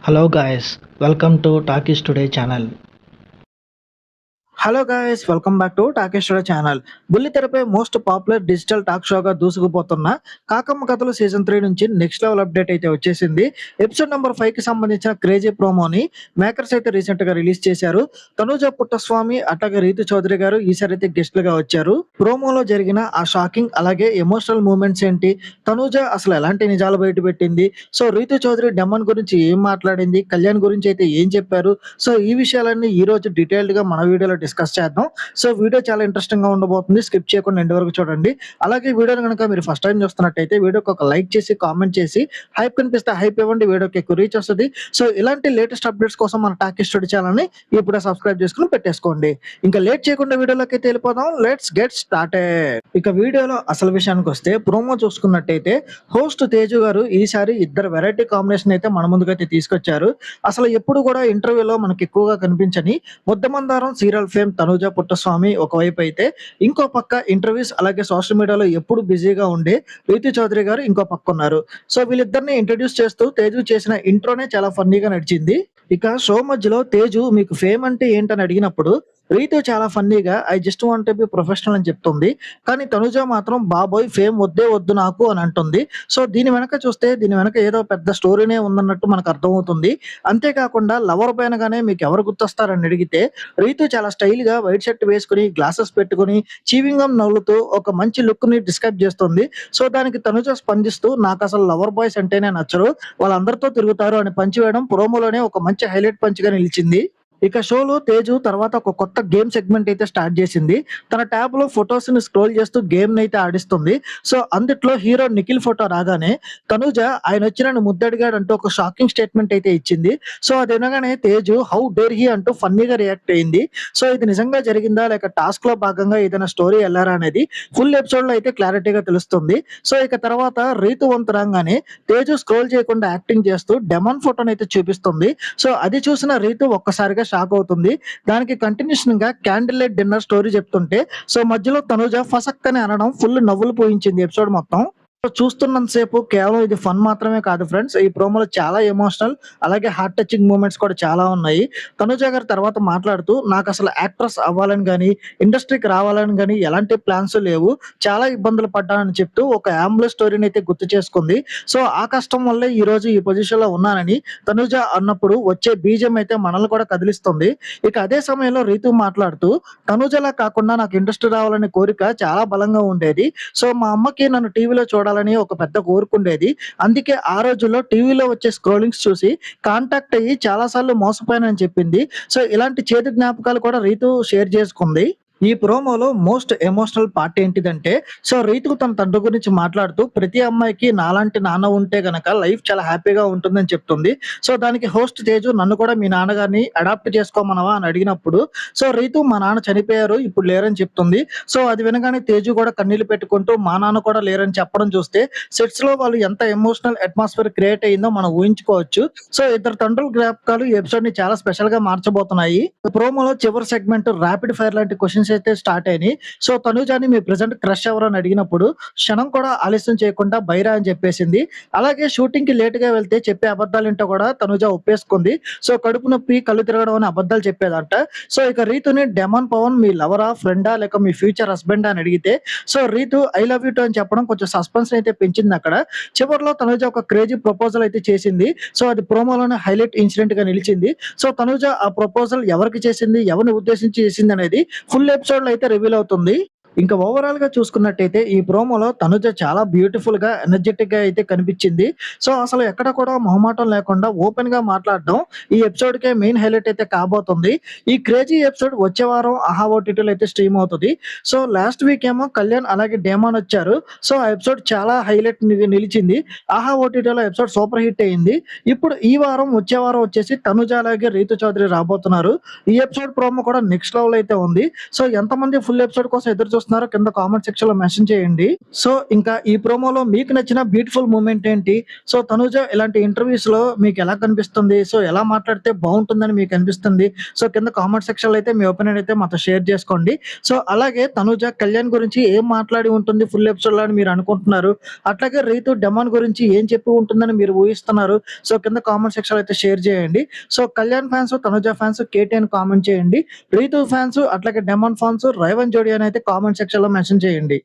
Hello guys, welcome to Talkies Today channel. Hello guys, welcome back to Takeshwara channel. బుల్లితెరపై most popular digital talk షోగా దూసుకుపోతున్న కాకమ్మ కథలు season 3 నుంచి నెక్స్ట్ లెవెల్ అప్డేట్ అయితే వచ్చేసింది. ఎపిసోడ్ నెంబర్ 5 కి సంబంధించిన క్రేజీ ప్రోమోని మేకర్స్ అయితే రీసెంట్ గా రిలీజ్ చేశారు. తనూజ పుట్టస్వామి అట్లాగే రీతు చౌదరి గారు ఈసారి అయితే గెస్ట్లుగా వచ్చారు. ప్రోమోలో జరిగిన ఆ షాకింగ్ అలాగే ఎమోషనల్ మూమెంట్స్ ఏంటి, తనూజ అసలు ఎలాంటి నిజాలు బయట పెట్టింది, సో రీతు చౌదరి డెమన్ గురించి ఏం మాట్లాడింది, కళ్యాణ్ గురించి అయితే ఏం చెప్పారు, సో ఈ విషయాలన్నీ ఈ రోజు డీటెయిల్డ్ గా మన వీడియోలో డిస్కస్ చేద్దాం. సో వీడియో చాలా ఇంట్రెస్టింగ్ గా ఉండబోతుంది, స్కిప్ చేయకుండా ఎండ్ వరకు చూడండి. అలాగే వీడియోని కనుక మీరు ఫస్ట్ టైం చూస్తున్నట్టయితే వీడియోకి ఒక లైక్ చేసి కామెంట్ చేసి హైప్ కనిపిస్తే హైప్ ఇవ్వండి, వీడియోకి ఎక్కువ రీచ్ వస్తుంది. సో ఇలాంటి లేటెస్ట్ అప్డేట్స్ కోసం మన టాకీ స్టడీ ఛానల్ ని ఇప్పుడే సబ్స్క్రైబ్ చేసుకుని పెట్టేసుకోండి. ఇంకా లేట్ చేయకుండా వీడియోలోకి అయితే వెళ్ళిపోదాం. Let's get started. ఇక వీడియోలో అసలు విషయానికి వస్తే ప్రోమో చూసుకున్నట్టయితే హోస్ట్ తేజు గారు ఈసారి ఇద్దరు వెరైటీ కాంబినేషన్ అయితే మన ముందుకైతే తీసుకొచ్చారు. అసలు ఎప్పుడు కూడా ఇంటర్వ్యూలో మనకి ఎక్కువగా కనిపించని ముద్దమందారం సీరియల్ ఫేమ్ తనూజ పుట్టస్వామి ఒకవైపు అయితే, ఇంకో పక్క ఇంటర్వ్యూస్ అలాగే సోషల్ మీడియాలో ఎప్పుడు బిజీగా ఉండే రీతు చౌదరి గారు ఇంకో పక్క ఉన్నారు. సో వీళ్ళిద్దరిని ఇంట్రడ్యూస్ చేస్తూ తేజు చేసిన ఇంట్రోనే చాలా ఫన్నీగా నడిచింది. ఇక షో మధ్యలో తేజు మీకు ఫేమ్ అంటే ఏంటని అడిగినప్పుడు రీతు చాలా ఫన్నీగా I just want to be professional అని చెప్తుంది. కానీ తనుజ మాత్రం బాబోయ్ ఫేమ్ వద్దే వద్దు నాకు అని అంటుంది. సో దీని వెనక చూస్తే దీని వెనక ఏదో పెద్ద స్టోరీనే ఉందన్నట్టు మనకు అర్థమవుతుంది. అంతేకాకుండా లవర్ పైనగానే మీకు ఎవరు గుర్తొస్తారని అడిగితే రీతు చాలా స్టైల్ గా వైట్ షర్ట్ వేసుకుని గ్లాసెస్ పెట్టుకుని చీవింగం నవ్వులుతూ ఒక మంచి లుక్ ని డిస్క్రైబ్ చేస్తుంది. సో దానికి తనుజ స్పందిస్తూ నాకు అసలు లవర్ బాయ్స్ అంటేనే నచ్చరు, వాళ్ళందరితో తిరుగుతారు అని పంచి వేయడం ప్రోమోలోనే ఒక మంచి హైలైట్ పంచ్ గా నిలిచింది. ఇక షోలో తేజు తర్వాత ఒక కొత్త గేమ్ సెగ్మెంట్ అయితే స్టార్ట్ చేసింది. తన ట్యాబ్ లో ఫొటోస్ ని స్క్రోల్ చేస్తూ గేమ్ అయితే ఆడిస్తుంది. సో అందుట్లో హీరో నిఖిల్ ఫోటో రాగానే తనుజ ఆయన వచ్చి నన్ను ముద్దడిగాడు అంటూ ఒక షాకింగ్ స్టేట్మెంట్ అయితే ఇచ్చింది. సో అది వినగానే తేజు హౌ డేర్ హీ అంటూ ఫన్నీగా రియాక్ట్ అయింది. సో ఇది నిజంగా జరిగిందా లేక టాస్క్ లో భాగంగా ఏదైనా స్టోరీ వెళ్ళారా అనేది ఫుల్ ఎపిసోడ్ లో అయితే క్లారిటీగా తెలుస్తుంది. సో ఇక తర్వాత రీతు వంతు రాగానే తేజు స్క్రోల్ చేయకుండా యాక్టింగ్ చేస్తూ డెమన్ ఫోటోని అయితే చూపిస్తుంది. సో అది చూసిన రీతు ఒక్కసారిగా షాక్ అవుతుంది. దానికి కంటిన్యూషన్ గా క్యాండిల్ లైట్ డిన్నర్ స్టోరీ చెప్తుంటే సో మధ్యలో తనుజ ఫసక్కని అనడం ఫుల్ నవ్వులు పోయించింది ఎపిసోడ్ మొత్తం. సో చూస్తున్నంత సేపు కేవలం ఇది ఫన్ మాత్రమే కాదు ఫ్రెండ్స్, ఈ ప్రోమోలో చాలా ఎమోషనల్ అలాగే హార్ట్ టచింగ్ మూమెంట్స్ కూడా చాలా ఉన్నాయి. తనుజ గారు తర్వాత మాట్లాడుతూ నాకు అసలు యాక్ట్రెస్ అవ్వాలని గానీ ఇండస్ట్రీకి రావాలని గానీ ఎలాంటి ప్లాన్స్ లేవు, చాలా ఇబ్బందులు పడ్డానని చెప్తూ ఒక అంబులెన్స్ స్టోరీని అయితే గుర్తు చేసుకుంది. సో ఆ కష్టం వల్లే ఈ రోజు ఈ పొజిషన్ లో ఉన్నానని తనుజ అన్నప్పుడు వచ్చే బీజం అయితే మనల్ని కూడా కదిలిస్తుంది. ఇక అదే సమయంలో రీతు మాట్లాడుతూ తనుజలా కాకుండా నాకు ఇండస్ట్రీ రావాలనే కోరిక చాలా బలంగా ఉండేది. సో మా అమ్మకి నన్ను టీవీలో చూడాలని ఒక పెద్ద కోరుకుండేది. అందుకే ఆ రోజుల్లో టీవీలో వచ్చే స్క్రోలింగ్స్ చూసి కాంటాక్ట్ అయ్యి చాలా సార్లు మోసపోయానని చెప్పింది. సో ఇలాంటి చేదు జ్ఞాపకాలు కూడా రీతు షేర్ చేసుకుంది. ఈ ప్రోమోలో మోస్ట్ ఎమోషనల్ పార్ట్ ఏంటిదంటే సో రీతు తన తండ్రి గురించి మాట్లాడుతూ ప్రతి అమ్మాయికి నాలాంటి నాన్న ఉంటే గనక లైఫ్ చాలా హ్యాపీగా ఉంటుందని చెప్తుంది. సో దానికి హోస్ట్ తేజు నన్ను కూడా మీ నాన్నగారిని అడాప్ట్ చేసుకోమనవా అని అడిగినప్పుడు సో రీతు మా నాన్న చనిపోయారు ఇప్పుడు లేరని చెప్తుంది. సో అది వినగానే తేజు కూడా కన్నీళ్లు పెట్టుకుంటూ మా నాన్న కూడా లేరని చెప్పడం చూస్తే సెట్స్ లో వాళ్ళు ఎంత ఎమోషనల్ అట్మాస్ఫియర్ క్రియేట్ అయిందో మనం ఊహించుకోవచ్చు. సో ఇద్దరు తండ్రుల జ్ఞాపకాలు ఈ ఎపిసోడ్ ని చాలా స్పెషల్ గా మార్చబోతున్నాయి. ప్రోమోలో చివరి సెగ్మెంట్ ర్యాపిడ్ ఫైర్ లాంటి క్వశ్చన్స్ అయితే స్టార్ట్ అయినాయి. సో తనుజాని మీ ప్రెసెంట్ క్రష్ ఎవరు అని అడిగినప్పుడు క్షణం కూడా ఆలస్యం చేయకుండా బైరా అని చెప్పేసింది. అలాగే షూటింగ్ కి లేట్ గా వెళ్తే చెప్పే అబద్ధాలేంటో కూడా తనుజ ఒప్పేసుకుంది. సో కడుపు నొప్పి కళ్ళు తిరగడం అని అబద్ధాలు చెప్పేదంట. సో ఇక రీతుని డెమన్ పవన్ మీ లవరా ఫ్రెండా లేక మీ ఫ్యూచర్ హస్బెండ్ అని అడిగితే so Ritu I love you too అని చెప్పడం కొంచెం సస్పెన్స్ అయితే పెంచింది. అక్కడ చివరిలో తనుజ ఒక క్రేజీ ప్రపోజల్ అయితే చేసింది. సో అది ప్రోమోలోనే హైలైట్ ఇన్సిడెంట్ గా నిలిచింది. సో తనుజ ఆ ప్రపోజల్ ఎవరికి చేసింది, ఎవరిని ఉద్దేశించి చేసింది అనేది ఫుల్ ఎపిసోడ్ లో అయితే రివీల్ అవుతుంది. ఇంకా ఓవరాల్ గా చూసుకున్నట్టయితే ఈ ప్రోమోలో తనుజ చాలా బ్యూటిఫుల్ గా ఎనర్జెటిక్ గా అయితే కనిపించింది. సో అసలు ఎక్కడ కూడా మొహమాటం లేకుండా ఓపెన్ గా మాట్లాడడం ఈ ఎపిసోడ్ కే మెయిన్ హైలైట్ అయితే కాబోతుంది. ఈ క్రేజీ ఎపిసోడ్ వచ్చే వారం ఆహా ఓటీటీలో అయితే స్ట్రీమ్ అవుతుంది. సో లాస్ట్ వీక్ ఏమో కళ్యాణ్ అలాగే డేమాన్ వచ్చారు. సో ఆ ఎపిసోడ్ చాలా హైలైట్ నిలిచింది. ఆహా ఓటీటీలో ఎపిసోడ్ సూపర్ హిట్ అయింది. ఇప్పుడు ఈ వారం వచ్చే వారం వచ్చేసి తనుజ అలాగే రీతు చౌదరి రాబోతున్నారు. ఈ ఎపిసోడ్ ప్రోమో కూడా నెక్స్ట్ లెవెల్ అయితే ఉంది. సో ఎంతమంది ఫుల్ ఎపిసోడ్ కోసం ఎదురు చూస్తున్నారు చూస్తున్నారో కింద కామెంట్ సెక్షన్ లో మెన్షన్ చేయండి. సో ఇంకా ఈ ప్రోమోలో మీకు నచ్చిన బ్యూటిఫుల్ మూమెంట్ ఏంటి? సో తనూజ ఇలాంటి ఇంటర్వ్యూస్ లో మీకు ఎలా కనిపిస్తుంది? సో ఎలా మాట్లాడితే బాగుంటుందని మీకు అనిపిస్తుంది? సో కింద కామెంట్ సెక్షన్ లో అయితే మీ ఒపీనియన్ అయితే మాతో షేర్ చేసుకోండి. సో అలాగే తనూజ కళ్యాణ్ గురించి ఏం మాట్లాడి ఉంటుంది ఫుల్ ఎపిసోడ్ లో అని మీరు అనుకుంటున్నారు? అట్లాగే రీతు డెమాన్ గురించి ఏం చెప్పి ఉంటుందని మీరు ఊహిస్తున్నారు? సో కింద కామెంట్ సెక్షన్ లో అయితే షేర్ చేయండి. So Kalyan fans, Tanuja fans KT అని కామెంట్ చేయండి. రీతు ఫ్యాన్స్ అట్లాగే డెమాన్ ఫ్యాన్స్ రైవన్ జోడి అని అయితే కామెంట్ సెక్షన్ లో మెన్షన్ చేయండి.